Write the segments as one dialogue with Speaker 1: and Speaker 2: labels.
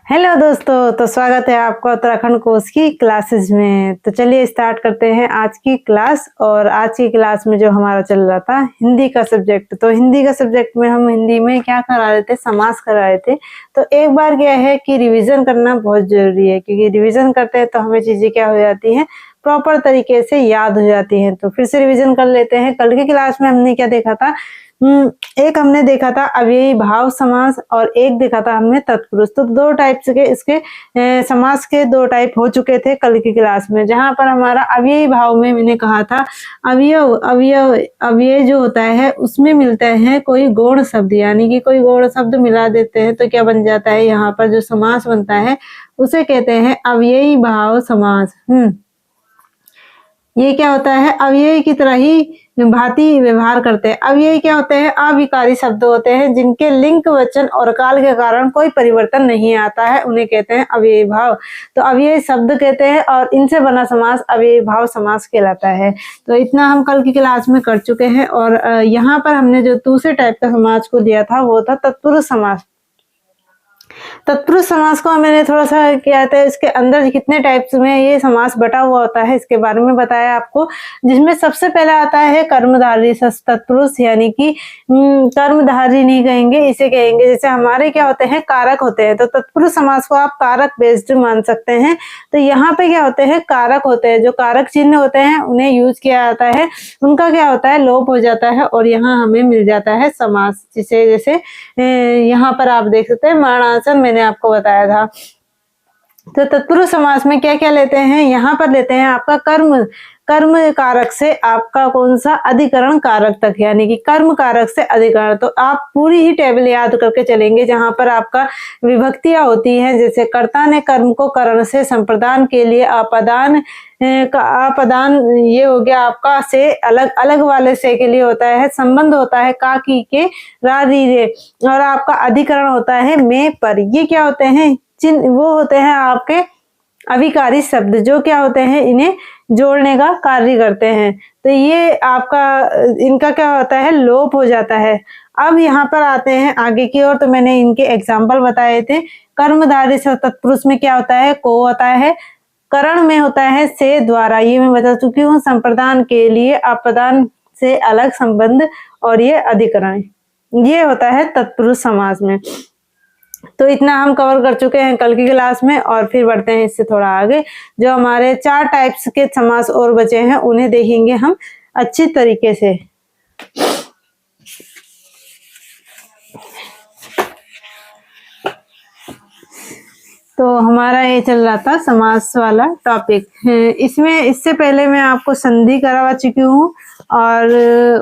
Speaker 1: Hello दोस्तों, तो स्वागत है आपका उत्तराखंड कोर्स की क्लासेस में। तो चलिए स्टार्ट करते हैं आज की क्लास। और आज की क्लास में जो हमारा चल रहा था हिंदी का सब्जेक्ट, तो हिंदी का सब्जेक्ट में हम हिंदी में क्या करा रहे थे, समास करा रहे थे। तो एक बार क्या है कि रिवीजन करना बहुत जरूरी है, क्योंकि रिवीजन करते हैं तो हमें चीजें क्या हो जाती हैं, प्रॉपर तरीके से याद हो जाती हैं। तो फिर से रिवीजन कर लेते हैं। कल की क्लास में हमने क्या देखा था, एक हमने देखा था अव्ययी भाव समास और एक देखा था हमने तत्पुरुष। तो दो टाइप्स के इसके समास के दो टाइप हो चुके थे कल की क्लास में। जहां पर हमारा अव्ययी भाव में मैंने कहा था अवयव अवयव अव्यय जो होता है उसमें मिलता है कोई गौण शब्द, यानी कि कोई गौण शब्द मिला देते हैं तो क्या बन जाता है, यहाँ पर जो समास बनता है उसे कहते हैं अव्ययी भाव समास। ये क्या होता है, अव्यय की तरह ही भांति व्यवहार करते हैं। अव्यय क्या होते हैं, अविकारी शब्द होते हैं जिनके लिंग वचन और काल के कारण कोई परिवर्तन नहीं आता है, उन्हें कहते हैं अव्ययी भाव। तो अव्यय शब्द कहते हैं और इनसे बना समास अव्ययी भाव समास कहलाता है। तो इतना हम कल की क्लास में कर चुके हैं। और यहाँ पर हमने जो दूसरे टाइप का समास को दिया था वो था तत्पुरुष समास। तत्पुरुष समास को मैंने थोड़ा सा क्या कहते हैं, इसके अंदर कितने टाइप्स में ये समास बटा हुआ होता है इसके बारे में बताया आपको। जिसमें सबसे पहले आता है कर्मधारय तत्पुरुष, यानी कि कर्मधारय नहीं कहेंगे, इसे कहेंगे जैसे हमारे क्या होते हैं, कारक होते हैं। तो तत्पुरुष समास को आप कारक बेस्ड मान सकते हैं। तो यहाँ पे क्या होते हैं, कारक होते हैं, जो कारक चिन्ह होते हैं उन्हें यूज किया जाता है, उनका क्या होता है, लोप हो जाता है और यहाँ हमें मिल जाता है समास। जिसे जैसे यहाँ पर आप देख सकते हैं मरणासन मैंने आपको बताया था। तो तत्पुरुष समास में क्या क्या लेते हैं, यहाँ पर लेते हैं आपका कर्म कारक से आपका कौन सा अधिकरण कारक तक, यानी कि कर्म कारक से अधिकरण। तो आप पूरी ही टेबल याद करके चलेंगे जहां पर आपका विभक्तियां होती हैं। जैसे कर्ता ने कर्म को करण से संप्रदान के लिए अपदान का अपदान, ये हो गया आपका से अलग अलग वाले से के लिए होता है। संबंध होता है का की के रा री रे, और आपका अधिकरण होता है में पर। ये क्या होते हैं, चिन्ह वो होते हैं आपके अविकारी शब्द, जो क्या होते हैं, इन्हें जोड़ने का कार्य करते हैं। तो ये आपका इनका क्या होता है, लोप हो जाता है। अब यहाँ पर आते हैं आगे की ओर। तो मैंने इनके एग्जाम्पल बताए थे। कर्मधारय तत्पुरुष में क्या होता है, को होता है। करण में होता है से द्वारा, ये मैं बता चुकी हूँ। संप्रदान के लिए अपदान से अलग संबंध, और ये अधिकरण, ये होता है तत्पुरुष समास में। तो इतना हम कवर कर चुके हैं कल की क्लास में। और फिर बढ़ते हैं इससे थोड़ा आगे। जो हमारे 4 टाइप्स के समास और बचे हैं उन्हें देखेंगे हम अच्छी तरीके से। तो हमारा ये चल रहा था समास वाला टॉपिक। इसमें इससे पहले मैं आपको संधि करवा चुकी हूँ, और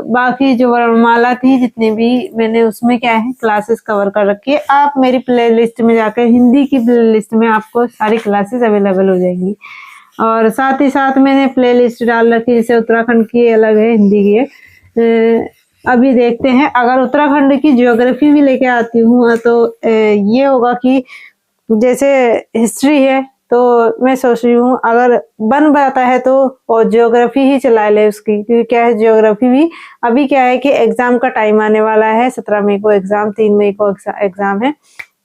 Speaker 1: बाकी जो वर्णमाला थी जितनी भी मैंने उसमें क्या है क्लासेस कवर कर रखी है। आप मेरी प्लेलिस्ट में जाकर हिंदी की प्लेलिस्ट में आपको सारी क्लासेस अवेलेबल हो जाएंगी। और साथ ही साथ मैंने प्लेलिस्ट डाल रखी है, जैसे उत्तराखंड की अलग है, हिंदी की है। अभी देखते हैं, अगर उत्तराखंड की ज्योग्राफी भी लेके आती हूँ तो ये होगा कि जैसे हिस्ट्री है तो मैं सोच रही हूँ अगर बन पाता है तो और ज्योग्राफी ही चला ले उसकी, क्योंकि क्या है ज्योग्राफी भी अभी क्या है कि एग्जाम का टाइम आने वाला है। 17 मई को एग्जाम, 3 मई को एग्जाम है।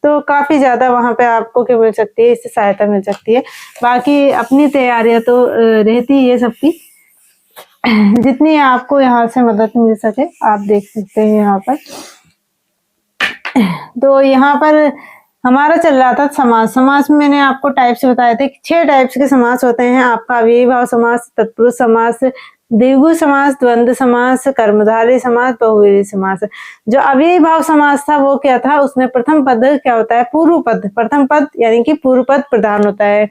Speaker 1: तो काफी ज्यादा वहां पे आपको क्या मिल सकती है, इससे सहायता मिल सकती है। बाकी अपनी तैयारियां तो रहती है सबकी, जितनी आपको यहाँ से मदद मिल सके आप देख सकते हैं यहाँ पर। तो यहाँ पर हमारा चल रहा था समास। समास में मैंने आपको टाइप्स बताए थे, 6 टाइप्स के समास होते हैं आपका। अव्ययी भाव समास, तत्पुरुष समास, द्विगु समास, द्वंद्व समास, कर्मधारय समास, बहुव्रीहि समास। जो अव्ययी भाव समास था वो क्या था, उसमें प्रथम पद क्या होता है, पूर्व पद, प्रथम पद यानी कि पूर्व पद प्रधान होता है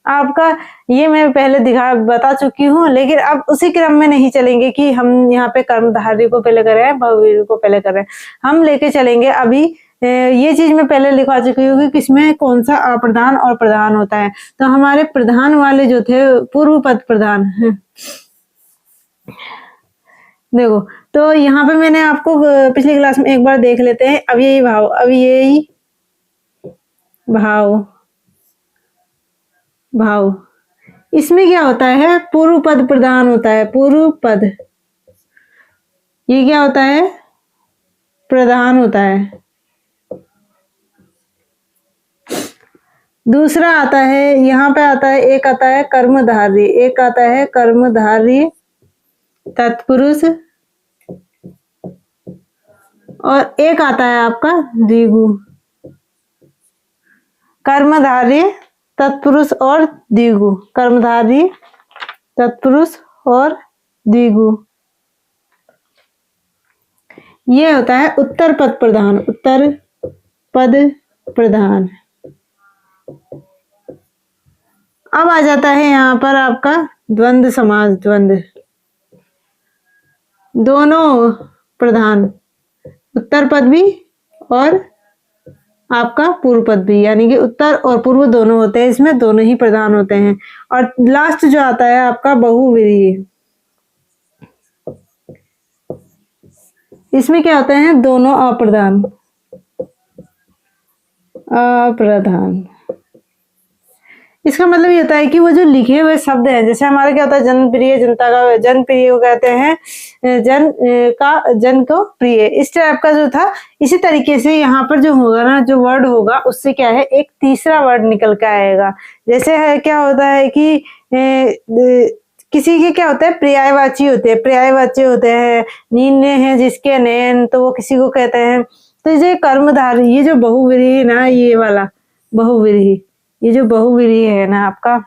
Speaker 1: आपका। ये मैं पहले बता चुकी हूँ, लेकिन अब उसी क्रम में नहीं चलेंगे कि हम यहाँ पे कर्मधारय को पहले कर रहे हैं, बहुव्रीहि को पहले कर रहे हैं। हम लेके चलेंगे अभी ये चीज मैं पहले लिखवा चुकी हूँ कि किसमें कौन सा अप्रधान और प्रधान होता है। तो हमारे प्रधान वाले जो थे पूर्व पद प्रधान देखो। तो यहाँ पे मैंने आपको पिछली क्लास में एक बार देख लेते हैं। अव्ययी भाव, अव्ययी भाव भाव इसमें क्या होता है, पूर्व पद प्रधान होता है। पूर्व पद ये क्या होता है, प्रधान होता है। दूसरा आता है, यहाँ पे आता है, एक आता है कर्मधारय, एक आता है कर्मधारय तत्पुरुष, और एक आता है आपका द्विगु। कर्मधारय तत्पुरुष और द्विगु, कर्मधारय तत्पुरुष और द्विगु। ये होता है उत्तर पद प्रधान, उत्तर पद प्रधान। अब आ जाता है यहाँ पर आपका द्वंद्व समास, द्वंद्व, दोनों प्रधान, उत्तर पद भी और आपका पूर्व पद भी, यानी कि उत्तर और पूर्व दोनों होते हैं, इसमें दोनों ही प्रधान होते हैं। और लास्ट जो आता है आपका बहुव्रीहि, इसमें क्या होते हैं, दोनों अप्रधान, अप्रधान। इसका मतलब ये होता है कि वो जो लिखे हुए शब्द हैं, जैसे हमारा क्या होता है, जनप्रिय, जनता का, जनप्रिय को कहते हैं जन को प्रिय, इस टाइप का जो था। इसी तरीके से यहाँ पर जो होगा ना, जो वर्ड होगा उससे क्या है, एक तीसरा वर्ड निकल के आएगा। जैसे है क्या होता है कि किसी के क्या होता है, पर्यायवाची होते हैं, पर्यायवाची होते हैं, नींद है जिसके नैन, तो वो किसी को कहते हैं। तो ये कर्मधारय, ये जो बहुव्रीहि है ना, ये वाला बहुव्रीहि, ये जो बहुव्रीहि है ना आपका,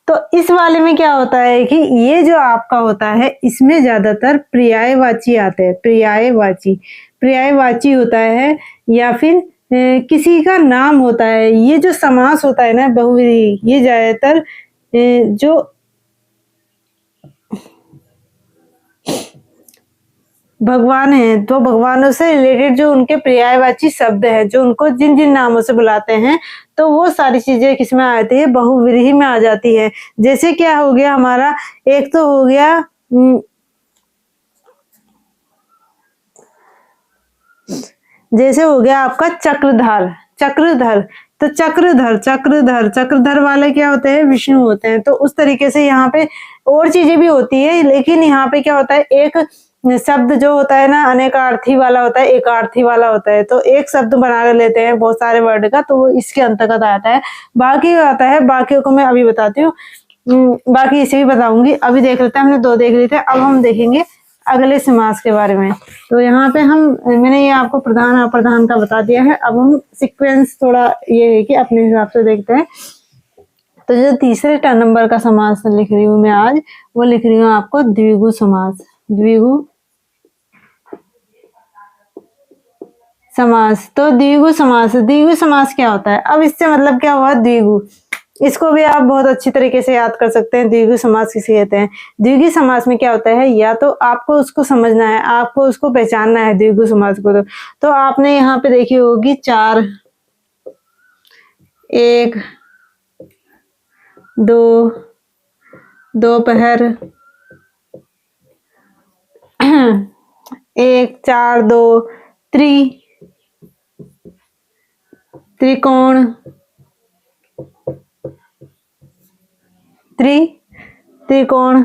Speaker 1: तो इस वाले में क्या होता है कि ये जो आपका होता है, इसमें ज्यादातर पर्यायवाची आते हैं, पर्यायवाची, पर्यायवाची होता है, या फिर किसी का नाम होता है। ये जो समास होता है ना बहुव्रीहि, ये ज्यादातर जो भगवान हैं, तो भगवानों से रिलेटेड जो उनके पर्यायवाची शब्द हैं, जो उनको जिन जिन नामों से बुलाते हैं, तो वो सारी चीजें किसमें आती है, बहुव्रीहि में आ जाती है। जैसे क्या हो गया हमारा, एक तो हो गया जैसे हो गया आपका चक्रधार, चक्रधर, तो चक्रधर, चक्रधर, चक्रधर वाले क्या होते हैं, विष्णु होते हैं। तो उस तरीके से यहाँ पे और चीजें भी होती है, लेकिन यहाँ पे क्या होता है, एक शब्द जो होता है ना, अनेकार्थी वाला होता है, एकार्थी वाला होता है। तो एक शब्द बना लेते हैं बहुत सारे वर्ड का, तो वो इसके अंतर्गत आता है। बाकी आता है, बाकियों को मैं अभी बताती हूँ, बाकी इसे भी बताऊंगी। अभी देख लेते हैं, हमने दो देख लिए थे, अब हम देखेंगे अगले समास के बारे में। तो यहाँ पे मैंने ये आपको प्रधान अप्रधान का बता दिया है। अब हम सीक्वेंस थोड़ा ये है कि अपने हिसाब से देखते हैं। तो जो तीसरे नंबर का समास लिख रही हूँ मैं आज, वो लिख रही हूँ आपको द्विगु समास, द्विगु समास। तो द्विगु समास, द्विगु समास क्या होता है, अब इससे मतलब क्या हुआ, द्विगु, इसको भी आप बहुत अच्छी तरीके से याद कर सकते हैं। द्विगु समास किसे कहते हैं। द्विगु समास में क्या होता है, या तो आपको उसको समझना है, आपको उसको पहचानना है द्विगु समास को। तो आपने यहाँ पे देखी होगी 4, 1, 2, दोपहर, 1, 4, 2, त्रिकोण, त्रिकोण,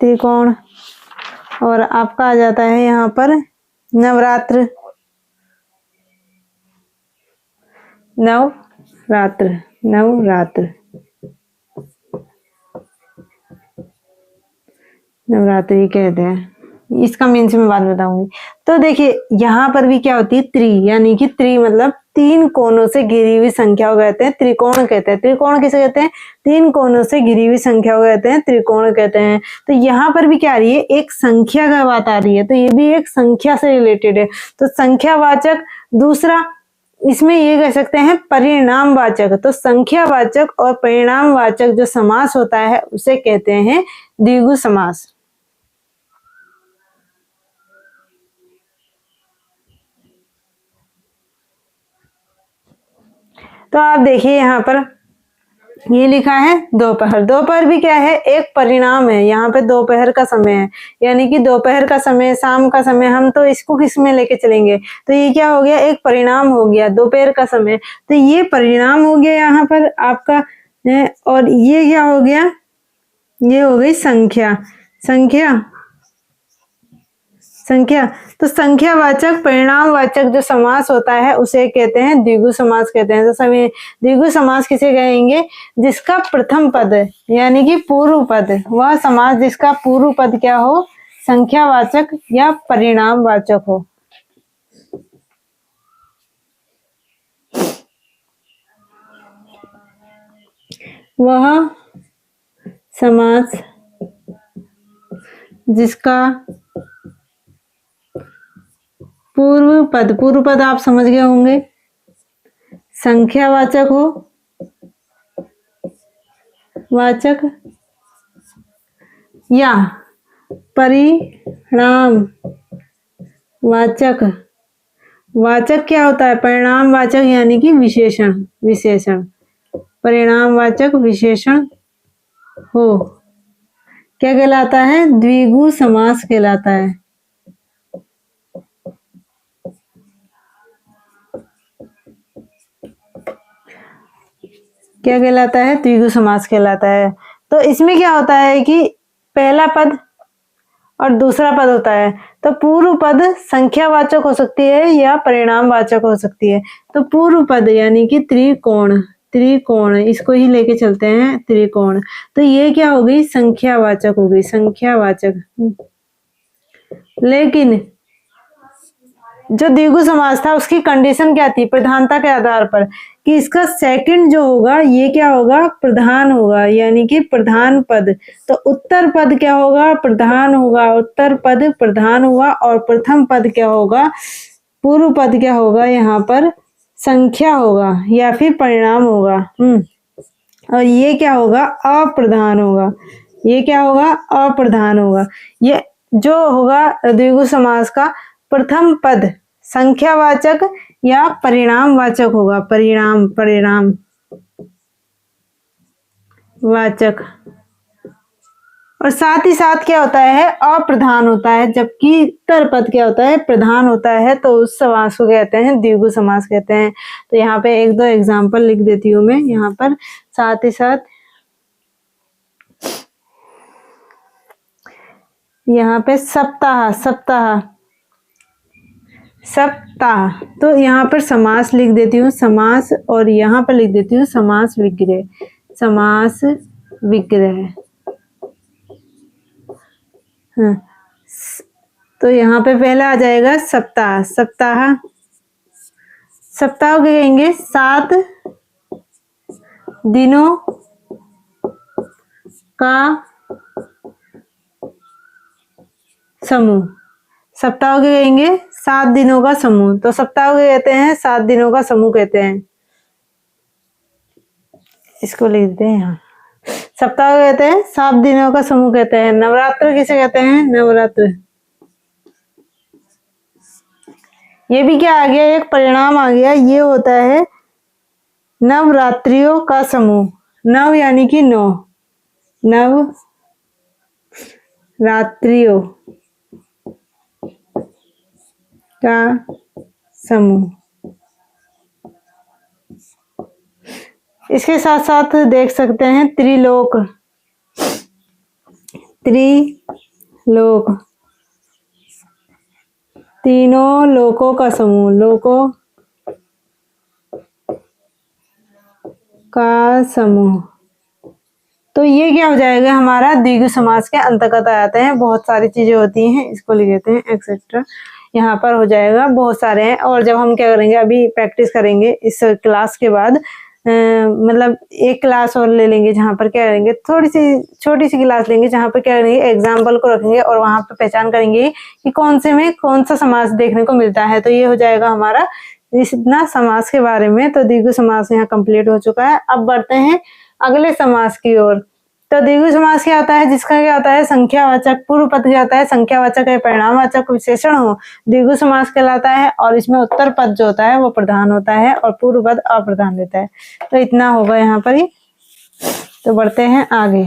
Speaker 1: त्रिकोण, और आपका आ जाता है यहाँ पर नवरात्र, नवरात्र, नवरात्र, नवरात्रि कहते हैं। इसका मीन्स मैं बाद में बताऊंगी। तो देखिए यहाँ पर भी क्या होती है, त्रि, यानी कि त्रि मतलब 3 कोनों से घिरी हुई संख्या को कहते हैं त्रिकोण कहते हैं। त्रिकोण किसे कहते हैं, 3 कोनों से घिरी हुई संख्या को कहते हैं त्रिकोण कहते हैं। तो यहाँ पर भी क्या आ रही है, एक संख्या का बात आ रही है, तो ये भी एक संख्या से रिलेटेड है। तो संख्यावाचक, दूसरा इसमें ये कह सकते हैं परिणामवाचक। तो संख्यावाचक और परिणामवाचक जो समास होता है उसे कहते हैं द्विगु समास। तो आप देखिए यहाँ पर ये लिखा है दोपहर, दोपहर भी क्या है, एक परिणाम है। यहाँ पे दोपहर का समय है, यानी कि दोपहर का समय, शाम का समय, हम तो इसको किस में लेके चलेंगे, तो ये क्या हो गया, एक परिणाम हो गया दोपहर का समय। तो ये परिणाम हो गया यहाँ पर आपका और ये क्या हो गया, ये हो गई संख्या। संख्या संख्या तो संख्यावाचक परिणामवाचक जो समास होता है उसे कहते हैं द्विगु समास कहते हैं। तो सभी द्विगु समास किसे कहेंगे, जिसका प्रथम पद यानी कि पूर्व पद, वह समास जिसका पूर्व पद क्या हो, संख्यावाचक या परिणामवाचक हो। वह समास जिसका पूर्व पद आप समझ गए होंगे, संख्यावाचक हो, वाचक या परिणाम वाचक। वाचक क्या होता है, परिणाम वाचक यानी कि विशेषण, विशेषण परिणाम वाचक विशेषण हो, क्या कहलाता है, द्विगु समास कहलाता है। क्या कहलाता है, द्विगु समास कहलाता है। तो इसमें क्या होता है कि पहला पद और दूसरा पद होता है, तो पूर्व पद संख्यावाचक हो सकती है या परिणामवाचक हो सकती है। तो पूर्व पद यानी कि त्रिकोण, त्रिकोण इसको ही लेके चलते हैं, त्रिकोण। तो ये क्या हो गई, संख्यावाचक हो गई, संख्यावाचक। लेकिन जो द्विगु समास था उसकी कंडीशन क्या थी, प्रधानता के आधार पर, कि इसका सेकंड जो होगा ये क्या होगा, प्रधान होगा, यानी कि प्रधान पद। तो उत्तर पद क्या होगा, प्रधान होगा, उत्तर पद प्रधान हुआ, और प्रथम पद क्या होगा, पूर्व पद क्या होगा, यहाँ पर संख्या होगा या फिर परिणाम होगा। और ये क्या होगा, अप्रधान होगा, ये क्या होगा, अप्रधान होगा। ये जो होगा द्विगु समास का प्रथम पद संख्यावाचक या परिणामवाचक होगा, परिणाम वाचक। और साथ ही साथ क्या होता है, अप्रधान होता है, जबकि उत्तर पद क्या होता है, प्रधान होता है। तो उस समास को कहते हैं द्विगु समास कहते हैं। तो यहाँ पे एक दो एग्जाम्पल लिख देती हूँ मैं यहाँ पर, साथ ही साथ यहाँ पे सप्ताह, सप्ताह, सप्ताह। तो यहाँ पर समास लिख देती हूँ, समास, और यहाँ पर लिख देती हूँ समास विग्रह, समास विग्रह। हाँ, तो यहाँ पे पहला आ जाएगा सप्ताह, सप्ताह। सप्ताह को कहेंगे 7 दिनों का समूह। सप्ताह को कहेंगे 7 दिनों का समूह। तो सप्ताह को कहते हैं 7 दिनों का समूह कहते हैं। इसको लिख देते हैं यहाँ, सप्ताह को कहते हैं 7 दिनों का समूह कहते हैं। नवरात्र किसे कहते हैं, नवरात्र। ये भी क्या आ गया, एक परिणाम आ गया, ये होता है नवरात्रियों का समूह। नव यानी कि 9, नव रात्रियों का समूह। इसके साथ साथ देख सकते हैं त्रिलोक, त्रिलोक तीनों लोकों का समूह, लोकों का समूह। तो ये क्या हो जाएगा, हमारा द्विगु समास के अंतर्गत आते हैं। बहुत सारी चीजें होती हैं, इसको लिख देते हैं एक्सेट्रा। यहाँ पर हो जाएगा, बहुत सारे हैं। और जब हम क्या करेंगे, अभी प्रैक्टिस करेंगे इस क्लास के बाद, मतलब एक क्लास और ले लेंगे जहाँ पर क्या करेंगे, थोड़ी सी छोटी सी क्लास लेंगे जहाँ पर क्या करेंगे, एग्जाम्पल को रखेंगे और वहां पर पहचान करेंगे कि कौन से में कौन सा समास देखने को मिलता है। तो ये हो जाएगा हमारा इतना समास के बारे में। तो द्विगु समास यहाँ कंप्लीट हो चुका है। अब बढ़ते हैं अगले समास की ओर। तो द्विगु समास क्या होता है, जिसका क्या होता है, संख्यावाचक, पूर्व पद क्या होता है, संख्यावाचक है, परिणामवाचक विशेषण हो, द्विगु समास कहलाता है। और इसमें उत्तर पद जो होता है वो प्रधान होता है और पूर्व पद अप्रधान रहता है। तो इतना होगा यहाँ पर ही। तो बढ़ते हैं आगे।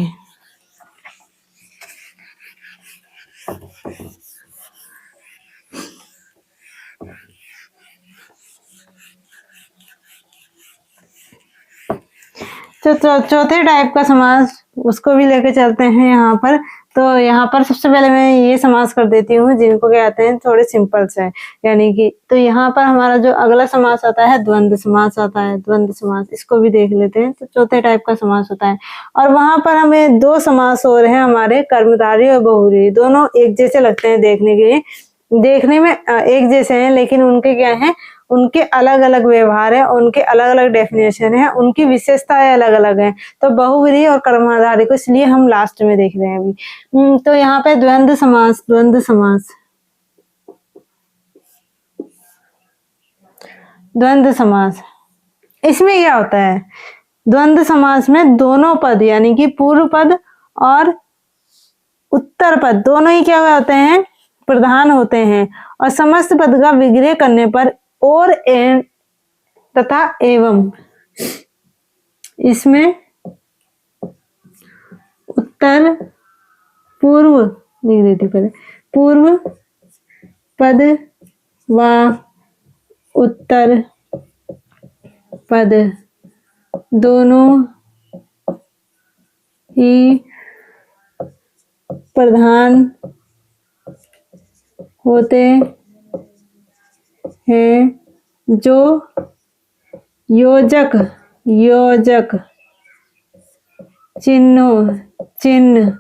Speaker 1: तो चौथे टाइप का समास उसको भी लेके चलते हैं यहाँ पर। तो यहाँ पर सबसे पहले मैं ये समास कर देती हूँ जिनको कहते हैं थोड़े सिंपल से, यानी कि तो यहाँ पर हमारा जो अगला समास आता है द्वंद्व समास आता है। द्वंद्व समास इसको भी देख लेते हैं। तो चौथे टाइप का समास होता है। और वहां पर हमें दो समास और हैं हमारे, कर्मधारय और बहुव्रीहि। दोनों एक जैसे लगते हैं देखने के लिए, देखने में एक जैसे हैं, लेकिन उनके क्या है, उनके अलग अलग व्यवहार है, उनके अलग अलग डेफिनेशन है, उनकी विशेषताएं अलग अलग हैं। तो बहुव्रीहि और कर्मधारय को इसलिए हम लास्ट में देख रहे हैं अभी। तो यहाँ पे द्वंद्व समास, द्वंद्व समास, द्वंद्व समास, इसमें क्या होता है, द्वंद्व समास में दोनों पद यानी कि पूर्व पद और उत्तर पद दोनों ही क्या होते हैं, प्रधान होते हैं। और समस्त पद का विग्रह करने पर और एन तथा एवं, इसमें उत्तर पूर्व लिख देती पहले, पूर्व पद व उत्तर पद दोनों ही प्रधान होते हैं, जो योजक चिन्ह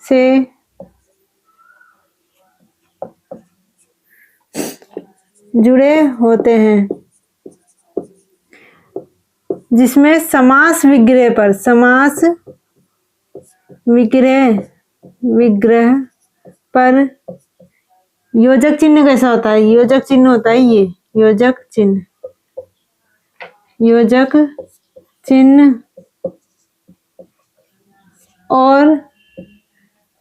Speaker 1: से जुड़े होते हैं, जिसमें समास विग्रह पर योजक चिन्ह कैसा होता है, योजक चिन्ह होता है ये योजक चिन्ह और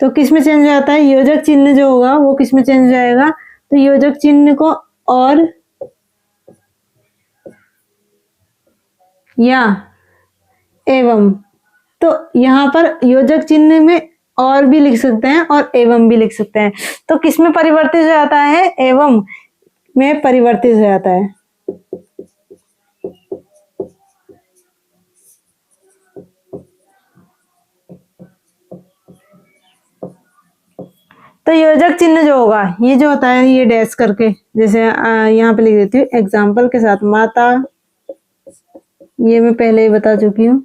Speaker 1: तो किस में चेंज आता है, योजक चिन्ह जो होगा वो किस में चेंज जाएगा, तो योजक चिन्ह को और या एवं। तो यहाँ पर योजक चिन्ह में और भी लिख सकते हैं और एवं भी लिख सकते हैं। तो किस में परिवर्तित हो जाता है, एवं में परिवर्तित हो जाता है। तो योजक चिन्ह जो होगा ये जो होता है ये डैश करके, जैसे यहाँ पे लिख देती हूँ एग्जाम्पल के साथ, माता, ये मैं पहले ही बता चुकी हूँ,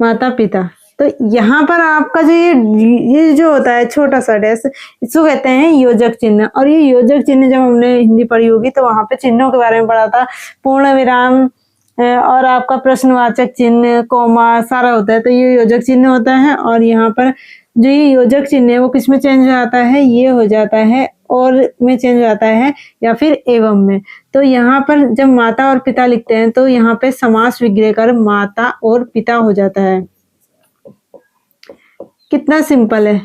Speaker 1: माता पिता। तो यहाँ पर आपका जो ये जो होता है छोटा सा डैश, इसको कहते हैं योजक चिन्ह। और ये योजक चिन्ह जब हमने हिंदी पढ़ी होगी तो वहां पे चिन्हों के बारे में पढ़ा था, पूर्ण विराम और आपका प्रश्नवाचक चिन्ह, कोमा सारा होता है, तो ये योजक चिन्ह होता है। और यहाँ पर जो ये योजक चिन्ह है वो किस में चेंज हो जाता है, ये हो जाता है और में चेंज हो जाता है या फिर एवं में। तो यहाँ पर जब माता और पिता लिखते हैं तो यहाँ पे समास विग्रह कर माता और पिता हो जाता है। कितना सिंपल है,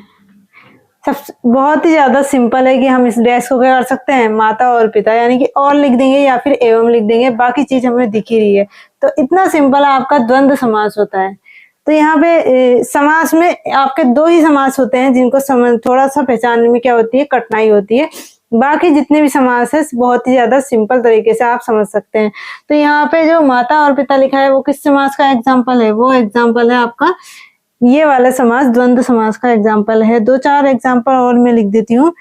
Speaker 1: सब बहुत ही ज्यादा सिंपल है कि हम इस डैश को क्या कर सकते हैं, माता और पिता यानी कि और लिख देंगे या फिर एवं लिख देंगे, बाकी चीज हमें दिख ही रही है। तो इतना सिंपल आपका द्वंद्व समास होता है। तो यहाँ पे समास में आपके दो ही समास होते हैं जिनको थोड़ा सा पहचानने में क्या होती है, कठिनाई होती है। बाकी जितने भी समास है बहुत ही ज्यादा सिंपल तरीके से आप समझ सकते हैं। तो यहाँ पे जो माता और पिता लिखा है वो किस समास का एग्जाम्पल है, वो एग्जाम्पल है आपका ये वाला समास द्वंद्व समास का एग्जाम्पल है। दो चार एग्जाम्पल और मैं लिख देती हूँ।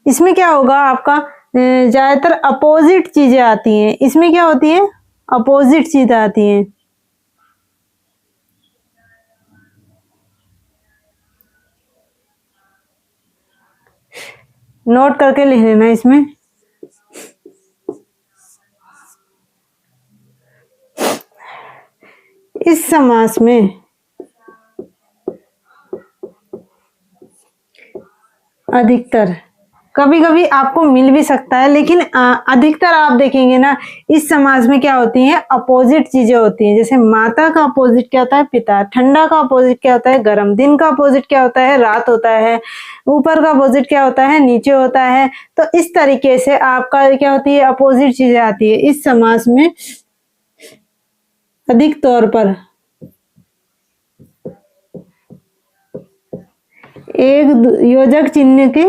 Speaker 1: इसमें क्या होगा आपका, ज्यादातर अपोजिट चीजें आती हैं। इसमें क्या होती है, अपोजिट चीजें आती हैं। नोट करके लिख लेना इसमें। इस समास में अधिकतर, कभी कभी आपको मिल भी सकता है, लेकिन अधिकतर आप देखेंगे ना इस समास में क्या होती है, अपोजिट चीजें होती हैं। जैसे माता का अपोजिट क्या होता है, पिता। ठंडा का अपोजिट क्या होता है, गर्म। दिन का अपोजिट क्या होता है, रात होता है। ऊपर का अपोजिट क्या होता है, नीचे होता है। तो इस तरीके से आपका क्या होती है, अपोजिट चीजें आती है। इस समास में अधिक तौर पर एक योजक चिन्ह के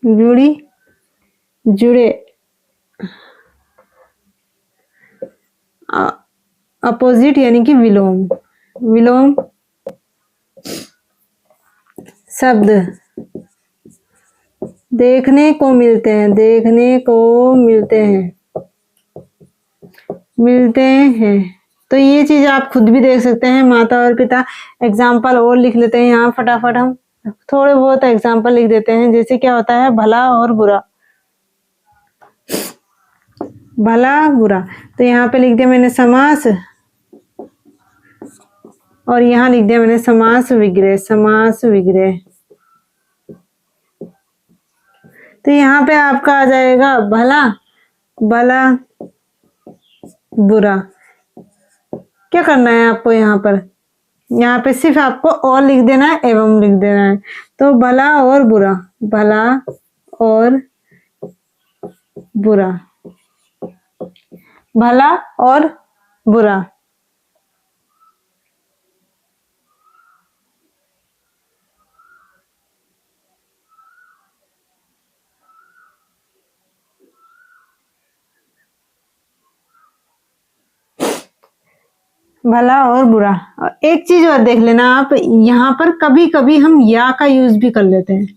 Speaker 1: जुड़ी, जुड़े, अपोजिट यानी कि विलोम, विलोम शब्द देखने को मिलते हैं, देखने को मिलते हैं, मिलते हैं। तो ये चीज आप खुद भी देख सकते हैं, माता और पिता। एग्जाम्पल और लिख लेते हैं यहाँ फटाफट, हम थोड़े बहुत एग्जाम्पल लिख देते हैं। जैसे क्या होता है, भला और बुरा, भला बुरा। तो यहाँ पे लिख दिया मैंने समास, और यहाँ लिख दिया मैंने समास विग्रह, समास विग्रह। तो यहाँ पे आपका आ जाएगा भला, भला बुरा। क्या करना है आपको यहाँ पर, यहाँ पे सिर्फ आपको और लिख देना है, एवं लिख देना है। तो भला और बुरा, भला और बुरा, भला और बुरा। भला और बुरा। और एक चीज और देख लेना आप, यहाँ पर कभी कभी हम या का यूज भी कर लेते हैं।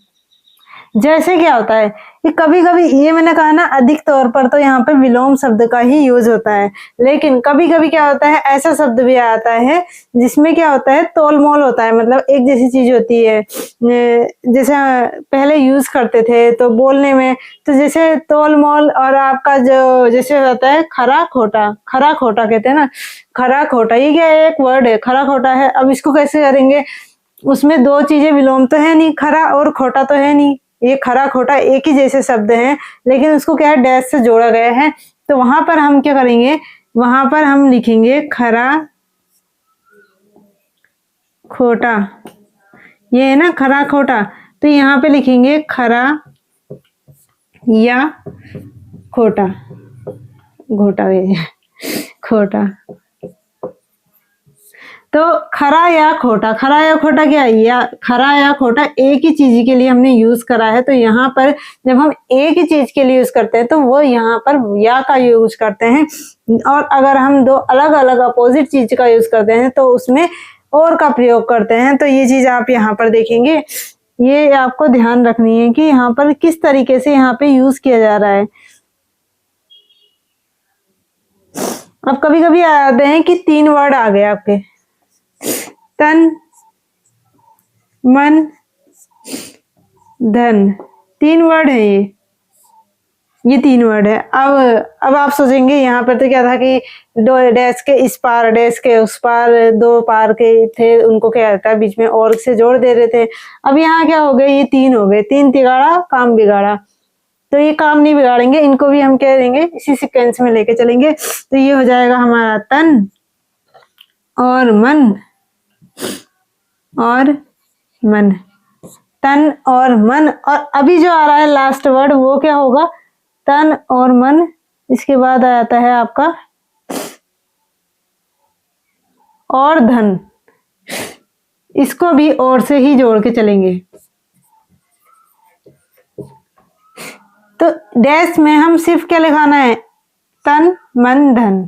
Speaker 1: जैसे क्या होता है कि कभी कभी, ये मैंने कहा ना, अधिक तौर पर तो यहाँ पे विलोम शब्द का ही यूज होता है, लेकिन कभी कभी क्या होता है, ऐसा शब्द भी आता है जिसमें क्या होता है, तोल मोल होता है, मतलब एक जैसी चीज होती है। जैसे पहले यूज करते थे तो बोलने में, तो जैसे तोल मोल और आपका जो जैसे होता है खरा खोटा, खरा खोटा कहते हैं ना, खरा खोटा, ये क्या है, एक वर्ड है, खरा खोटा है। अब इसको कैसे करेंगे, उसमें दो चीजें विलोम तो है नहीं, खरा और खोटा तो है नहीं, ये खरा खोटा एक ही जैसे शब्द हैं, लेकिन उसको क्या है, डैश से जोड़ा गया है। तो वहां पर हम क्या करेंगे, वहां पर हम लिखेंगे खरा खोटा, ये है ना खरा खोटा। तो यहाँ पे लिखेंगे खरा या खोटा, घोटा, खोटा। तो खरा या खोटा, खरा या खोटा क्या है, या खरा या खोटा एक ही चीज के लिए हमने यूज करा है। तो यहाँ पर जब हम एक ही चीज के लिए यूज करते हैं तो वो यहाँ पर या का यूज करते हैं, और अगर हम दो अलग अलग अपोजिट चीज का यूज करते हैं तो उसमें और का प्रयोग करते हैं। तो ये चीज आप यहाँ पर देखेंगे, ये आपको ध्यान रखनी है कि यहाँ पर किस तरीके से यहाँ पे यूज किया जा रहा है। अब कभी कभी आ जाते हैं कि 3 वर्ड आ गए आपके, तन मन धन, 3 वर्ड है ये 3 वर्ड है। अब आप सोचेंगे यहाँ पर तो क्या था कि दो डैश के इस पार, डैश के उस पार, 2 पार के थे, उनको क्या रहता है बीच में और से जोड़ दे रहे थे। अब यहाँ क्या हो गए, ये 3 हो गए, 3 तिगाड़ा काम बिगाड़ा। तो ये काम नहीं बिगाड़ेंगे, इनको भी हम कह देंगे, इसी सीक्वेंस में लेके चलेंगे। तो ये हो जाएगा हमारा तन और मन, और मन, तन और मन। और अभी जो आ रहा है लास्ट वर्ड वो क्या होगा, तन और मन। इसके बाद आ जाता है आपका और धन, इसको भी और से ही जोड़ के चलेंगे। तो डैश में हम सिर्फ क्या लिखाना है, तन मन धन।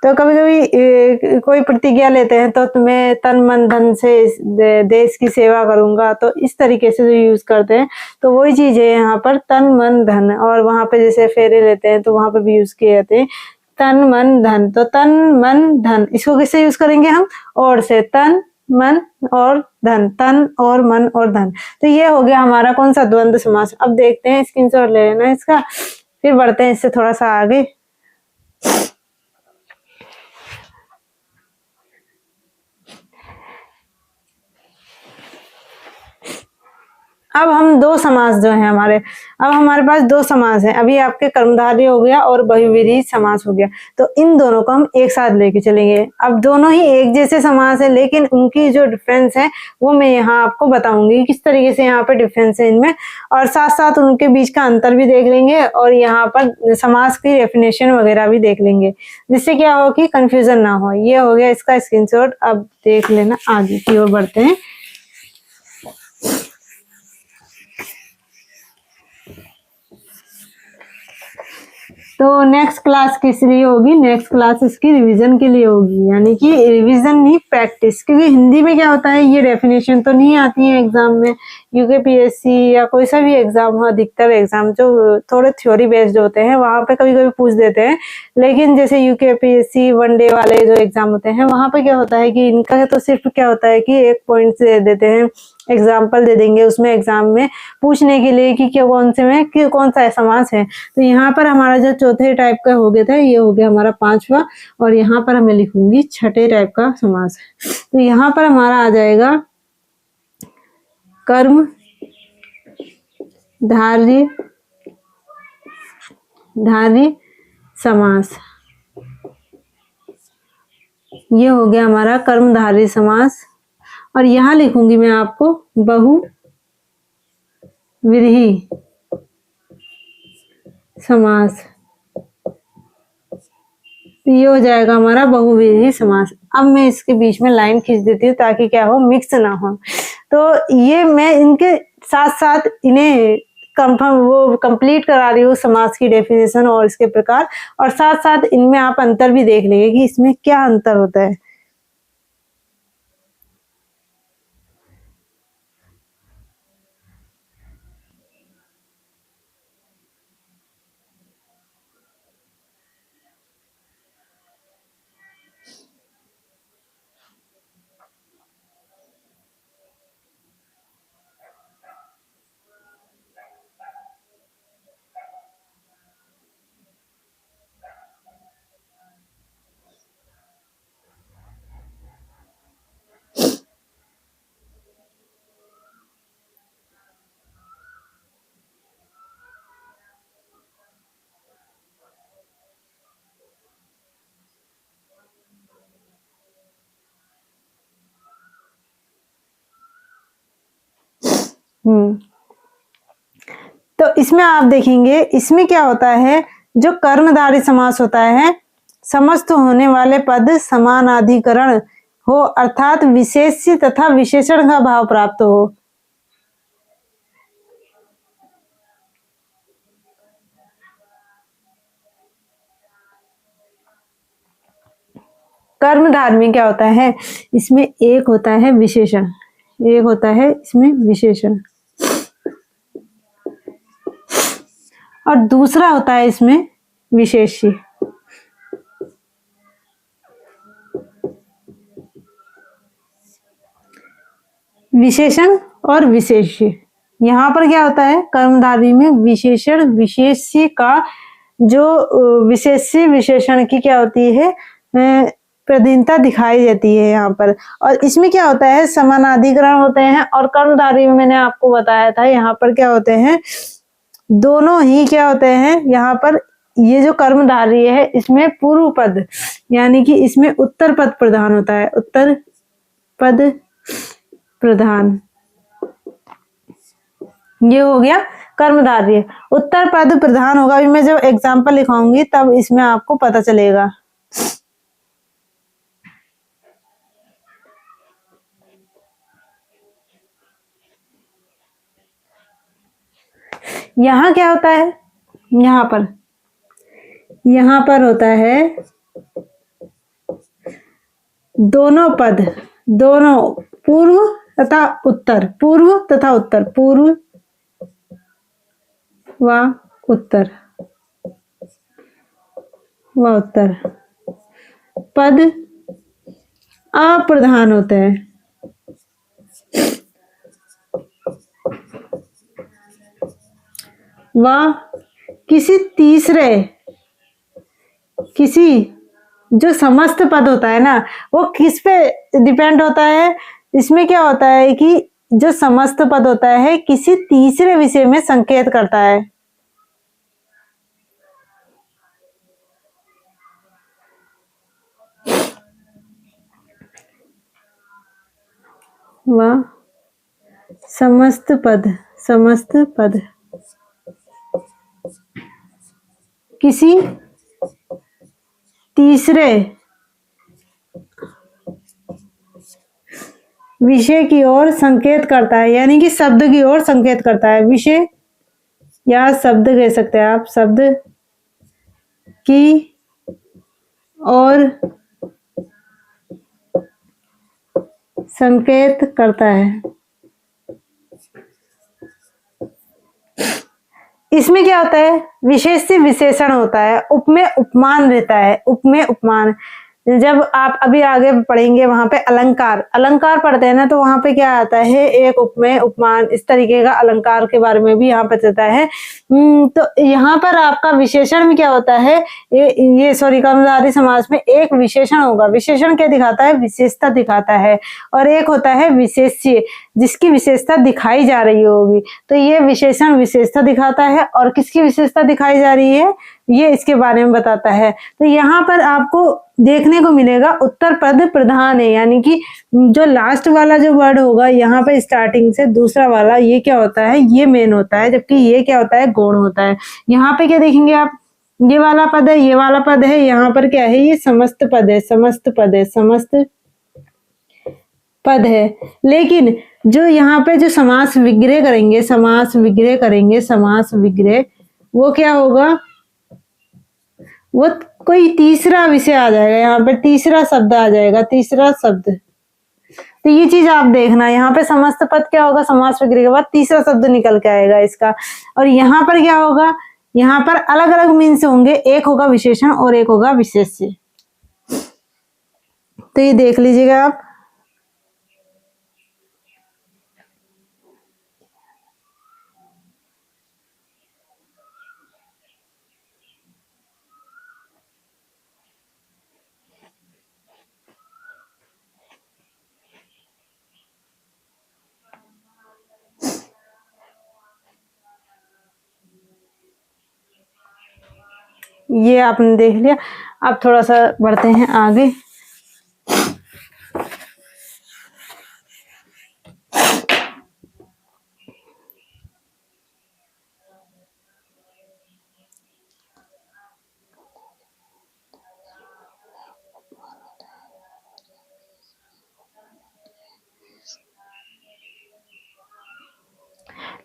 Speaker 1: तो कभी कभी कोई प्रतिज्ञा लेते हैं तो तुम्हें तन मन धन से देश की सेवा करूंगा, तो इस तरीके से जो यूज करते हैं तो वही चीज है यहाँ पर, तन मन धन। और वहां पे जैसे फेरे लेते हैं तो वहां पे भी यूज किए जाते हैं तन मन धन। तो तन मन धन, इसको किससे यूज करेंगे हम, और से, तन मन और धन, तन और मन और धन। तो ये हो गया हमारा कौन सा, द्वंद्व समास। अब देखते हैं, स्क्रीनशॉट ले लेना इसका, फिर बढ़ते हैं इससे थोड़ा सा आगे। अब हम 2 समास जो है हमारे, अब हमारे पास 2 समास हैं। अभी आपके कर्मधारय हो गया और बहुव्रीहि समास हो गया। तो इन दोनों को हम एक साथ लेके चलेंगे। अब दोनों ही एक जैसे समास है, लेकिन उनकी जो डिफरेंस है वो मैं यहाँ आपको बताऊंगी किस तरीके से यहाँ पे डिफरेंस है इनमें, और साथ साथ उनके बीच का अंतर भी देख लेंगे, और यहाँ पर समास की डेफिनेशन वगैरह भी देख लेंगे, जिससे क्या हो कि कंफ्यूजन ना हो। ये हो गया इसका स्क्रीनशॉट। अब देख लेना, आगे की ओर बढ़ते हैं। तो नेक्स्ट क्लास किस लिए होगी? नेक्स्ट क्लास इसकी रिवीजन के लिए होगी, यानी कि रिवीजन नहीं प्रैक्टिस, क्योंकि हिंदी में क्या होता है ये डेफिनेशन तो नहीं आती है एग्जाम में। यूकेपीएससी या कोई सा भी एग्जाम हो, अधिकतर एग्जाम जो थोड़े थ्योरी बेस्ड होते हैं वहां पे कभी कभी पूछ देते हैं, लेकिन जैसे यूकेपीएससी वनडे वाले जो एग्जाम होते हैं वहां पे क्या होता है कि इनका तो सिर्फ क्या होता है कि एक पॉइंट दे देते हैं, एग्जाम्पल दे देंगे उसमें एग्जाम में पूछने के लिए कि क्या कौन से में कि कौन सा समास है। तो यहाँ पर हमारा जो चौथे टाइप का हो गया था ये हो गया हमारा 5वां, और यहाँ पर मैं लिखूंगी छठे टाइप का समास। तो यहाँ पर हमारा आ जाएगा कर्म धार्य समास। ये हो गया हमारा कर्मधारय समास। और यहाँ लिखूंगी मैं आपको बहुव्रीहि समास। ये हो जाएगा हमारा बहुव्रीहि समास। अब मैं इसके बीच में लाइन खींच देती हूँ ताकि क्या हो, मिक्स ना हो। तो ये मैं इनके साथ साथ इन्हें कंप्लीट करा रही हूँ समास की डेफिनेशन और इसके प्रकार, और साथ साथ इनमें आप अंतर भी देख लेंगे कि इसमें क्या अंतर होता है। तो इसमें आप देखेंगे इसमें क्या होता है, जो कर्मधारय समास होता है, समस्त होने वाले पद समानाधिकरण हो, अर्थात विशेष्य तथा विशेषण का भाव प्राप्त हो। कर्मधारय में क्या होता है, इसमें एक होता है विशेषण, एक होता है इसमें विशेषण, और दूसरा होता है इसमें विशेष्य। विशेषण और विशेष्य, यहाँ पर क्या होता है, कर्मधारय में विशेषण विशेष्य का जो विशेष्य विशेषण की क्या होती है, प्रधीनता दिखाई देती है यहाँ पर। और इसमें क्या होता है, समानाधिकरण होते हैं, और कर्मधारय में मैंने आपको बताया था यहाँ पर क्या होते हैं, दोनों ही क्या होते हैं, यहाँ पर ये जो कर्मधारय है इसमें पूर्व पद यानी कि इसमें उत्तर पद प्रधान होता है, उत्तर पद प्रधान। ये हो गया कर्मधारय, उत्तर पद प्रधान होगा। अभी मैं जब एग्जाम्पल लिखाऊंगी तब इसमें आपको पता चलेगा। यहाँ क्या होता है, यहाँ पर होता है दोनों पद, दोनों पूर्व तथा उत्तर, पूर्व तथा उत्तर, पूर्व व उत्तर पद अप्रधान होते हैं। वह किसी जो समस्त पद होता है ना, वो किस पे डिपेंड होता है, इसमें क्या होता है कि जो समस्त पद होता है किसी तीसरे विषय में संकेत करता है। वह समस्त पद किसी तीसरे विषय की ओर संकेत करता है, यानी कि शब्द की ओर संकेत करता है। विषय या शब्द कह सकते हैं आप, शब्द की ओर संकेत करता है। इसमें क्या होता है, विशेष से विशेषण होता है, उपमेय उपमान रहता है। उपमेय उपमान जब आप अभी आगे पढ़ेंगे वहां पे अलंकार अलंकार पढ़ते हैं ना, तो वहां पे क्या आता है, एक उपमेय उपमान, इस तरीके का अलंकार के बारे में भी यहाँ पर चलता है। तो यहाँ पर आपका विशेषण में क्या होता है, ये सॉरी कर्मधारय समास में एक विशेषण होगा। विशेषण क्या दिखाता है, विशेषता दिखाता है। और एक होता है विशेष्य, जिसकी विशेषता दिखाई जा रही होगी। तो ये विशेषण विशेषता दिखाता है, और किसकी विशेषता दिखाई जा रही है, ये इसके बारे में बताता है। तो यहाँ पर आपको देखने को मिलेगा उत्तर पद प्रधान है, यानी कि जो लास्ट वाला जो वर्ड होगा यहाँ पे स्टार्टिंग से दूसरा वाला, ये क्या होता है, ये मेन होता है, जबकि ये क्या होता है, गौण होता है। यहाँ पे क्या देखेंगे आप, ये वाला पद है, ये वाला पद है, यहाँ पर क्या है, ये समस्त पद है, समस्त पद है, समस्त पद है। लेकिन जो यहाँ पे जो समास विग्रह करेंगे, समास विग्रह करेंगे, समास विग्रह, वो क्या होगा, वो कोई तीसरा विषय आ जाएगा, यहाँ पे तीसरा शब्द आ जाएगा, तीसरा शब्द। तो ये चीज आप देखना, यहाँ पे समस्त पद क्या होगा, समास विग्रह के बाद तीसरा शब्द निकल के आएगा इसका। और यहाँ पर क्या होगा, यहाँ पर अलग अलग मीन्स होंगे, एक होगा विशेषण और एक होगा विशेष्य। तो ये देख लीजिएगा आप। ये आपने देख लिया। अब थोड़ा सा बढ़ते हैं आगे।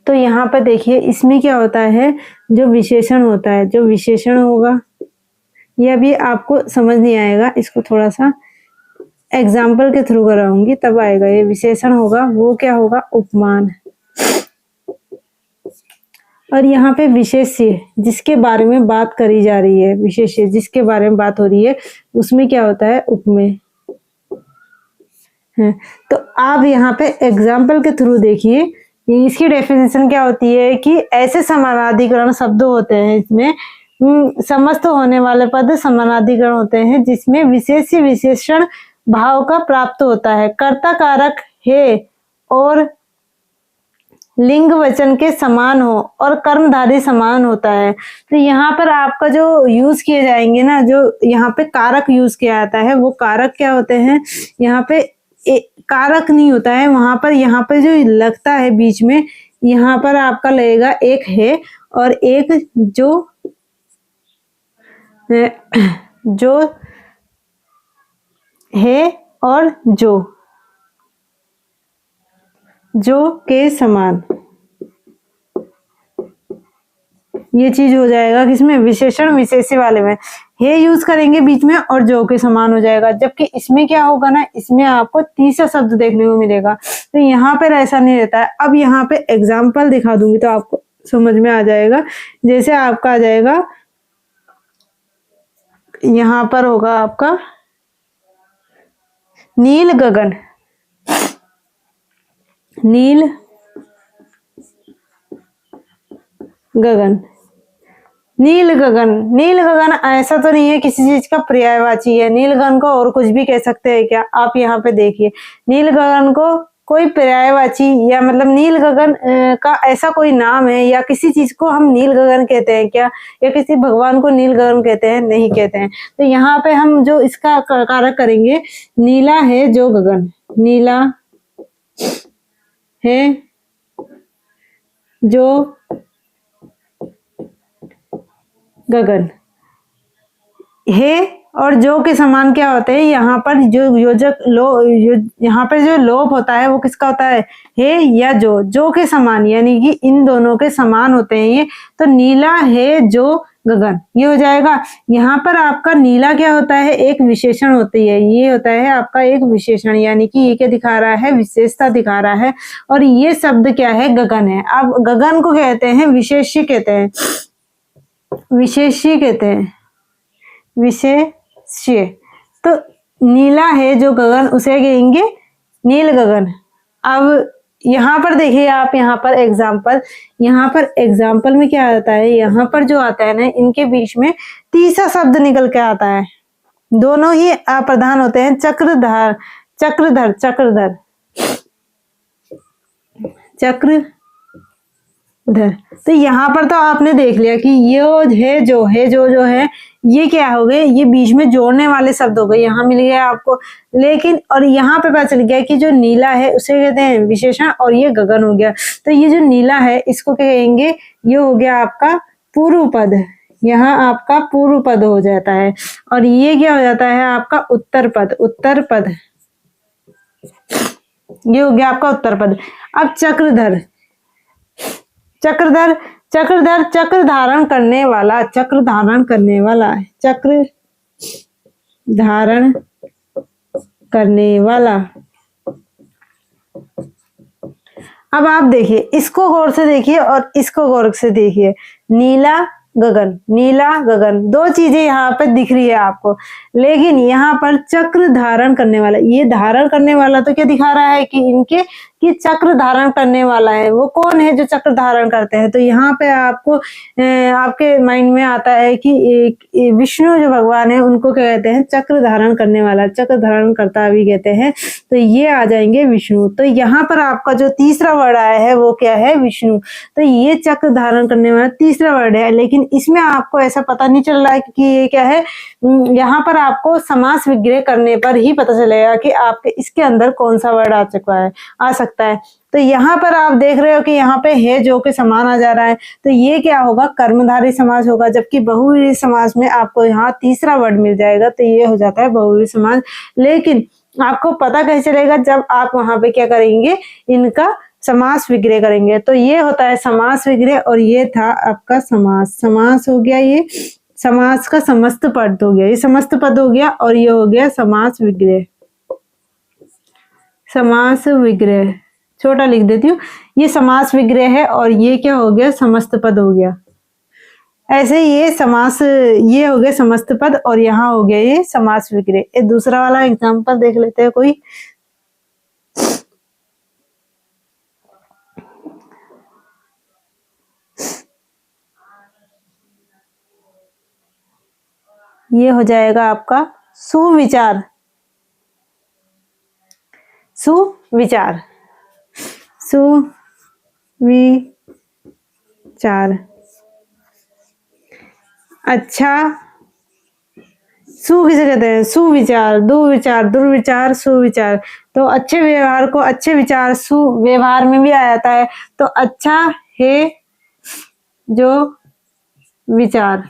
Speaker 1: तो यहाँ पर देखिए, इसमें क्या होता है, जो विशेषण होता है, जो विशेषण होगा, ये अभी आपको समझ नहीं आएगा, इसको थोड़ा सा एग्जाम्पल के थ्रू कराऊंगी तब आएगा। ये विशेषण होगा, वो क्या होगा, उपमान। और यहाँ पे विशेष्य, जिसके बारे में बात करी जा रही है, विशेष्य जिसके बारे में बात हो रही है, उसमें क्या होता है, उपमेय है। तो आप यहाँ पे एग्जाम्पल के थ्रू देखिए, इसकी डेफिनेशन क्या होती है कि ऐसे समानाधिकरण शब्द होते हैं, इसमें समस्त होने वाले पद समानाधिकरण होते हैं जिसमें विशेष विशेषण भाव का प्राप्त होता है, कर्ता कारक है और लिंग वचन के समान हो और कर्मधारय समान होता है। तो यहाँ पर आपका जो यूज किए जाएंगे ना, जो यहाँ पे कारक यूज किया जाता है, वो कारक क्या होते हैं, यहाँ पे कारक नहीं होता है, वहां पर यहाँ पे जो लगता है बीच में, यहाँ पर आपका लगेगा एक है और एक जो है और जो के समान, ये चीज हो जाएगा किसमें, विशेषण विशेष्य वाले में है यूज करेंगे बीच में और जो के समान हो जाएगा। जबकि इसमें क्या होगा ना, इसमें आपको तीसरा शब्द देखने को मिलेगा। तो यहाँ पर ऐसा नहीं रहता है। अब यहाँ पे एग्जाम्पल दिखा दूंगी तो आपको समझ में आ जाएगा। जैसे आपका आ जाएगा, यहाँ पर होगा आपका नील गगन, नील गगन, नील गगन। नील गगन ऐसा तो नहीं है किसी चीज का पर्यायवाची है, नील गगन को और कुछ भी कह सकते हैं क्या, आप यहाँ पे देखिए, नील गगन को कोई पर्यायवाची या मतलब नील गगन का ऐसा कोई नाम है या किसी चीज को हम नील गगन कहते हैं क्या, या किसी भगवान को नील गगन कहते हैं, नहीं कहते हैं। तो यहाँ पे हम जो इसका कारक करेंगे, नीला है जो गगन, नीला है जो गगन है और जो के समान क्या होते हैं, यहाँ पर जो योजक यहाँ पर जो लोप होता है वो किसका होता है या जो के समान, यानी कि इन दोनों के समान होते हैं ये। तो नीला है जो गगन, ये हो जाएगा। यहाँ पर आपका नीला क्या होता है, एक विशेषण होती है, ये होता है आपका एक विशेषण, यानी कि ये क्या दिखा रहा है, विशेषता दिखा रहा है। और ये शब्द क्या है, गगन है। अब गगन को कहते हैं विशेष्य कहते हैं, विशेष्य कहते हैं, विशेष्य। तो नीला है जो गगन, उसे कहेंगे नील गगन। अब यहाँ पर देखिए आप, यहाँ पर एग्जाम्पल में क्या आता है, यहाँ पर जो आता है ना, इनके बीच में तीसरा शब्द निकल के आता है। दोनों ही अप्रधान होते हैं, चक्रधर, चक्रधर, चक्रधर, चक्रधर। तो यहाँ पर तो आपने देख लिया कि ये है जो है ये क्या हो गए, ये बीच में जोड़ने वाले शब्द हो गए, यहाँ मिल गया आपको। लेकिन और यहाँ पे पता चल गया कि जो नीला है उसे कहते हैं विशेषण, और ये गगन हो गया। तो ये जो नीला है इसको क्या कहेंगे, ये हो गया आपका पूर्व पद, यहाँ आपका पूर्व पद हो जाता है। और ये क्या हो जाता है आपका उत्तर पद, उत्तर पद, ये हो गया आपका उत्तर पद। अब चक्रधर, चक्रधर, चक्रधर चक्र धारण करने वाला, चक्र धारण करने वाला, चक्र धारण करने वाला। अब आप देखिए, इसको गौर से देखिए और इसको गौर से देखिए, नीला गगन, नीला गगन, दो चीजें यहाँ पर दिख रही है आपको। लेकिन यहाँ पर चक्र धारण करने वाला, ये धारण करने वाला तो क्या दिखा रहा है कि इनके कि चक्र धारण करने वाला है, वो कौन है जो चक्र धारण करते हैं। तो यहाँ पे आपको आपके माइंड में आता है कि विष्णु जो भगवान है उनको क्या कहते हैं, चक्र धारण करने वाला, चक्र धारण करता भी कहते हैं। तो ये आ जाएंगे विष्णु। तो यहाँ पर आपका जो तीसरा वर्ड आया है वो क्या है, विष्णु। तो ये चक्र धारण करने वाला तीसरा वर्ड है। लेकिन इसमें आपको ऐसा पता नहीं चल रहा है कि ये क्या है, यहाँ पर आपको समास विग्रह करने पर ही पता चलेगा कि आपके इसके अंदर कौन सा वर्ड आ चुका है, आ सकता है। तो यहाँ पर आप देख रहे हो कि यहाँ पे है जो के समान आ जा रहा है, तो ये क्या होगा, कर्मधारय समास होगा। जबकि बहुव्रीहि समास में आपको यहाँ तीसरा वर्ड मिल जाएगा, तो ये हो जाता है बहुव्रीहि समास। लेकिन आपको पता कैसे चलेगा, जब आप वहां पे क्या करेंगे, इनका समास विग्रह करेंगे। तो ये होता है समास विग्रह, और ये था आपका समास, समास हो गया, ये समास का समस्त पद हो गया, ये समस्त पद हो गया, और ये हो गया समास विग्रह, समास विग्रह, छोटा लिख देती हूँ, ये समास विग्रह है, और ये क्या हो गया, समस्त पद हो गया। ऐसे ये समास, ये हो गया समस्त पद, और यहाँ हो गया ये समास विग्रह। ये दूसरा वाला एग्जांपल देख लेते हैं कोई। ये हो जाएगा आपका सुविचार, सुविचार, सुविचार। अच्छा, सु किसे कहते हैं, सुविचार, दुविचार, दुर्विचार, सुविचार। तो अच्छे व्यवहार को अच्छे विचार सुव्यवहार में भी आ जाता है। तो अच्छा है जो विचार,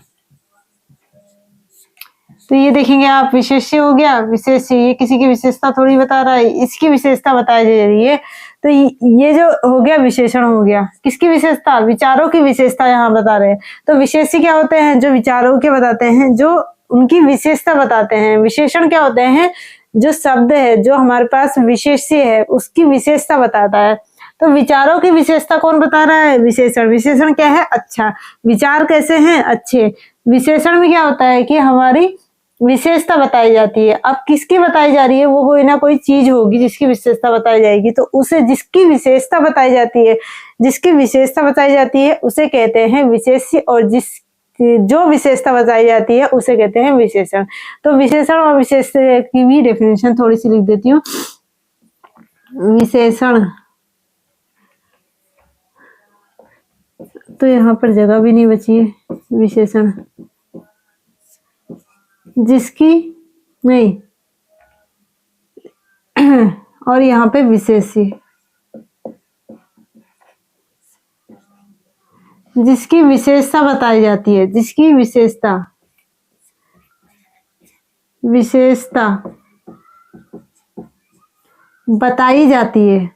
Speaker 1: तो ये देखेंगे आप, विशेष्य हो गया, विशेष्य, ये किसी की विशेषता थोड़ी बता रहा है, इसकी विशेषता बताई जा रही है। तो ये जो हो गया विशेषण हो गया, किसकी विशेषता, विचारों की विशेषता यहाँ बता रहे हैं। तो विशेष्य क्या होते हैं, जो विचारों के बताते हैं, जो उनकी विशेषता बताते हैं। विशेषण क्या होते हैं, जो शब्द है, जो हमारे पास विशेष्य है, उसकी विशेषता बताता है। तो विचारों की विशेषता कौन बता रहा है, विशेषण। विशेषण क्या है, अच्छा, विचार कैसे हैं, अच्छे। विशेषण में क्या होता है कि हमारी विशेषता बताई जाती है। अब किसकी बताई जा रही है, वो कोई ना कोई चीज होगी जिसकी विशेषता बताई जाएगी। तो उसे जिसकी विशेषता बताई जाती है, जिसकी विशेषता बताई जाती है उसे कहते हैं विशेष्य, और जो विशेषता बताई जाती है उसे कहते हैं विशेषण। तो विशेषण और विशेष्य की भी डेफिनेशन थोड़ी सी लिख देती हूँ। विशेषण, तो यहाँ पर जगह भी नहीं बची है, विशेषण जिसकी नहीं, और यहाँ पे विशेष्य, जिसकी विशेषता बताई जाती है, जिसकी विशेषता, विशेषता बताई जाती है।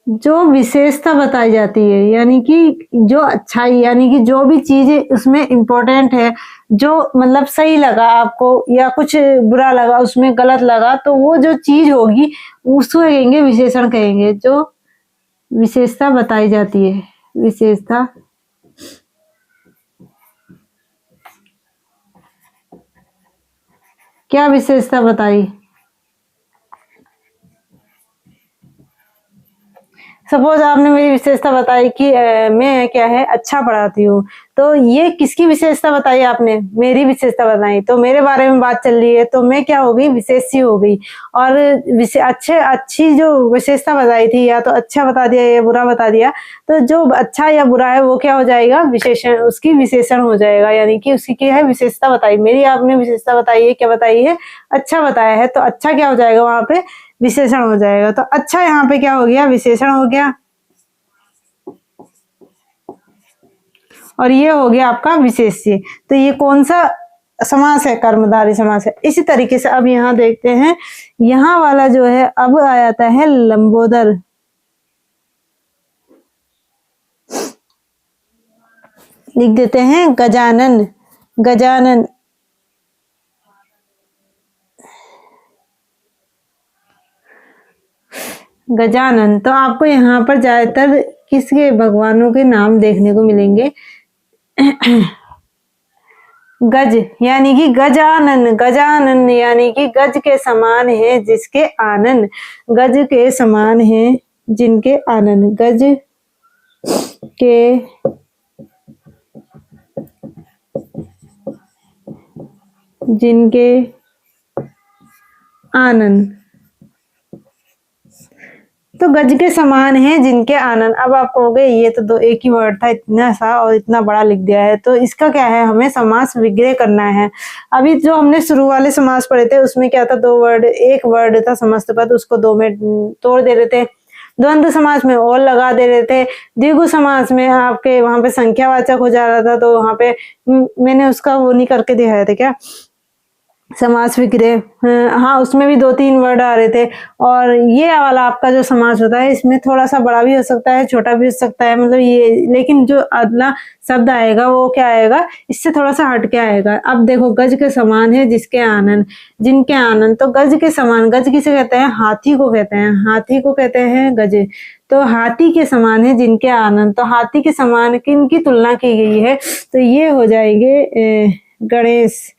Speaker 1: जो विशेषता बताई जाती है, यानी कि जो अच्छाई, यानी कि जो भी चीज उसमें इम्पोर्टेंट है, जो मतलब सही लगा आपको या कुछ बुरा लगा, उसमें गलत लगा, तो वो जो चीज होगी उसको कहेंगे विशेषण कहेंगे। जो विशेषता बताई जाती है, विशेषता। क्या विशेषता बताई? सपोज आपने मेरी विशेषता बताई कि मैं क्या है अच्छा पढ़ाती हूँ, तो ये किसकी विशेषता बताई आपने? मेरी विशेषता बताई। तो मेरे बारे में बात चल रही है, तो मैं क्या हो गई? विशेषी हो गई। और अच्छी जो विशेषता बताई थी, या तो अच्छा बता दिया या बुरा बता दिया, तो जो अच्छा या बुरा है वो क्या हो जाएगा? विशेषण, उसकी विशेषण हो जाएगा, यानी कि उसकी क्या है? विशेषता बताई। मेरी आपने विशेषता बताई है, क्या बताई है? अच्छा बताया है, तो अच्छा क्या हो जाएगा? वहां पे विशेषण हो जाएगा। तो अच्छा यहाँ पे क्या हो गया? विशेषण हो गया। और ये हो गया आपका विशेष्य। तो ये कौन सा समास है? कर्मधारय समास है। इसी तरीके से अब यहाँ देखते हैं, यहाँ वाला जो है अब आ जाता है लंबोदर। लिख देते हैं गजानन। गजानन, गजानन। तो आपको यहाँ पर ज्यादातर किसके भगवानों के नाम देखने को मिलेंगे? गज, यानी कि गजानन। गजानन यानी कि गज के समान है जिसके आनन। गज के समान है जिनके आनन। गज के जिनके आनन। तो गज के समान है जिनके आनन। अब आप कहोगे ये तो दो एक ही वर्ड था, इतना सा और इतना बड़ा लिख दिया है, तो इसका क्या है? हमें समास विग्रह करना है। अभी जो हमने शुरू वाले समास पढ़े थे उसमें क्या था? दो वर्ड, एक वर्ड था समस्त पद, उसको दो में तोड़ दे रहे थे। द्वंद्व समास में और लगा दे रहे थे। द्विगु समास में आपके वहां पे संख्यावाचक हो जा रहा था, तो वहां पे मैंने उसका वो नहीं करके दिखाया था क्या? समास विग्रह। हाँ, उसमें भी 2-3 वर्ड आ रहे थे। और ये वाला आपका जो समास होता है, इसमें थोड़ा सा बड़ा भी हो सकता है, छोटा भी हो सकता है, मतलब ये, लेकिन जो अगला शब्द आएगा वो क्या आएगा? इससे थोड़ा सा हट के आएगा। अब देखो, गज के समान है जिसके आनन, जिनके आनन। तो गज के समान, गज किसे कहते हैं? हाथी को कहते हैं। हाथी को कहते हैं गज। तो हाथी के समान है जिनके आनन। तो हाथी के समान किनकी तुलना की गई है? तो ये हो जाएंगे गणेश,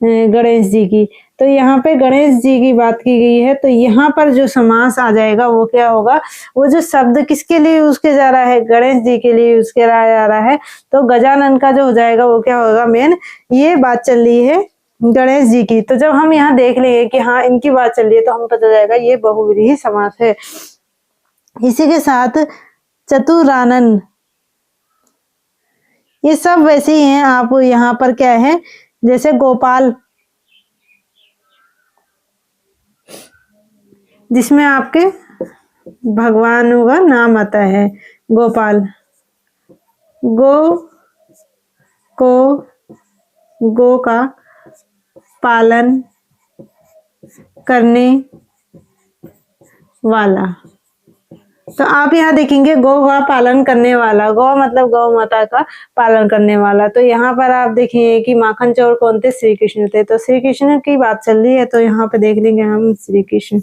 Speaker 1: गणेश जी की। तो यहाँ पे गणेश जी की बात की गई है, तो यहाँ पर जो समास आ जाएगा वो क्या होगा? वो जो शब्द किसके लिए यूज किया जा रहा है? गणेश जी के लिए यूज किया जा रहा है। तो गजानन का जो हो जाएगा वो क्या होगा? मेन ये बात चल रही है गणेश जी की। तो जब हम यहाँ देख लेंगे कि हाँ इनकी बात चल रही है, तो हम पता जाएगा ये बहुव्रीहि समास है। इसी के साथ चतुरानन, ये सब वैसे ही हैं। आप यहाँ पर क्या है? जैसे गोपाल, जिसमें आपके भगवानों का नाम आता है। गोपाल, गो को गो का पालन करने वाला। तो आप यहाँ देखेंगे गौ का पालन करने वाला। गौ मतलब गौ माता का पालन करने वाला। तो यहाँ पर आप देखेंगे कि माखन चोर कौन थे? श्री कृष्ण थे। तो श्री कृष्ण की बात चल रही है, तो यहाँ पे देख लेंगे हम श्री कृष्ण।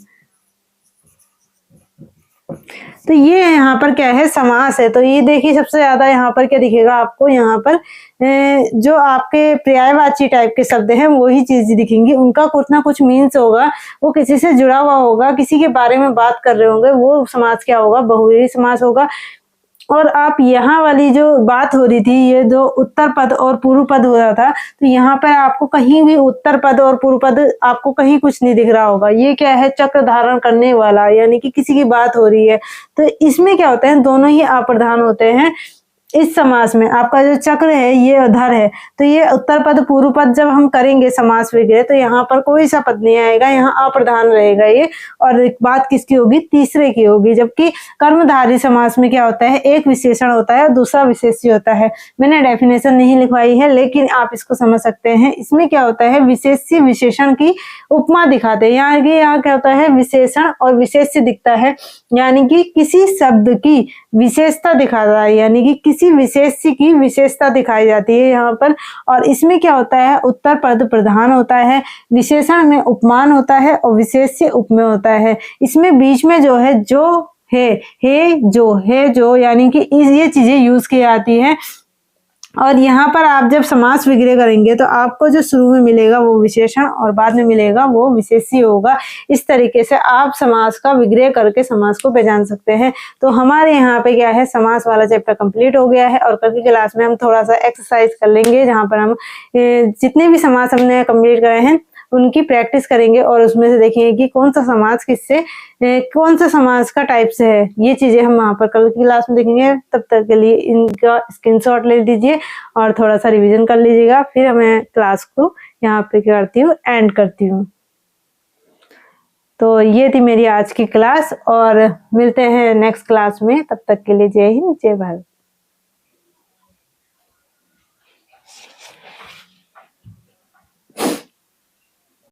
Speaker 1: तो ये यहाँ पर क्या है? समास है। तो ये देखिए, सबसे ज्यादा यहाँ पर क्या दिखेगा आपको? यहाँ पर जो आपके पर्यायवाची टाइप के शब्द हैं वही चीज दिखेंगी। उनका कुछ ना कुछ मीन्स होगा, वो किसी से जुड़ा हुआ होगा, किसी के बारे में बात कर रहे होंगे। वो समास क्या होगा? बहुव्रीहि समास होगा। और आप यहाँ वाली जो बात हो रही थी, ये जो उत्तर पद और पूर्व पद हो रहा था, तो यहाँ पर आपको कहीं भी उत्तर पद और पूर्व पद आपको कहीं कुछ नहीं दिख रहा होगा। ये क्या है? चक्र धारण करने वाला, यानी कि किसी की बात हो रही है। तो इसमें क्या होता है? दोनों ही अप्रधान होते हैं। इस समास में आपका जो चक्र है ये अधर है, तो ये उत्तर पद पूर्व पद जब हम करेंगे समास विग्रह तो यहाँ पर कोई सा पद नहीं आएगा, यहाँ अप्रधान रहेगा ये, और बात किसकी होगी, तीसरे की होगी। जबकि कर्मधारय समास में क्या होता है, एक विशेषण होता है और दूसरा विशेष्य होता है। मैंने डेफिनेशन नहीं लिखवाई है लेकिन आप इसको समझ सकते हैं। इसमें क्या होता है, विशेष्य विशेषण की उपमा दिखाते हैं। यहाँ क्या होता है, विशेषण और विशेष्य दिखता है, यानी कि किसी शब्द की विशेषता दिखाता है, यानी कि किसी विशेष्य की विशेषता दिखाई जाती है यहाँ पर। और इसमें क्या होता है, उत्तर पद प्रधान होता है, विशेषण में उपमान होता है और विशेष्य उपमेय होता है। इसमें बीच में जो है जो है जो यानी कि ये चीजें यूज की जाती हैं। और यहाँ पर आप जब समास विग्रह करेंगे तो आपको जो शुरू में मिलेगा वो विशेषण और बाद में मिलेगा वो विशेष्य होगा। इस तरीके से आप समास का विग्रह करके समास को पहचान सकते हैं। तो हमारे यहाँ पे क्या है, समास वाला चैप्टर कंप्लीट हो गया है और कल की क्लास में हम थोड़ा सा एक्सरसाइज कर लेंगे जहाँ पर हम जितने भी समास हमने कंप्लीट करे हैं उनकी प्रैक्टिस करेंगे और उसमें से देखेंगे कि कौन सा समास किससे कौन सा समास का टाइप से है। ये चीजें हम वहाँ पर कल की क्लास में देखेंगे। तब तक के लिए इनका स्क्रीनशॉट ले लीजिए और थोड़ा सा रिवीजन कर लीजिएगा। फिर मैं क्लास को यहाँ पे करती हूँ, एंड करती हूँ। तो ये थी मेरी आज की क्लास और मिलते हैं नेक्स्ट क्लास में। तब तक के लिए जय हिंद, जय भारत।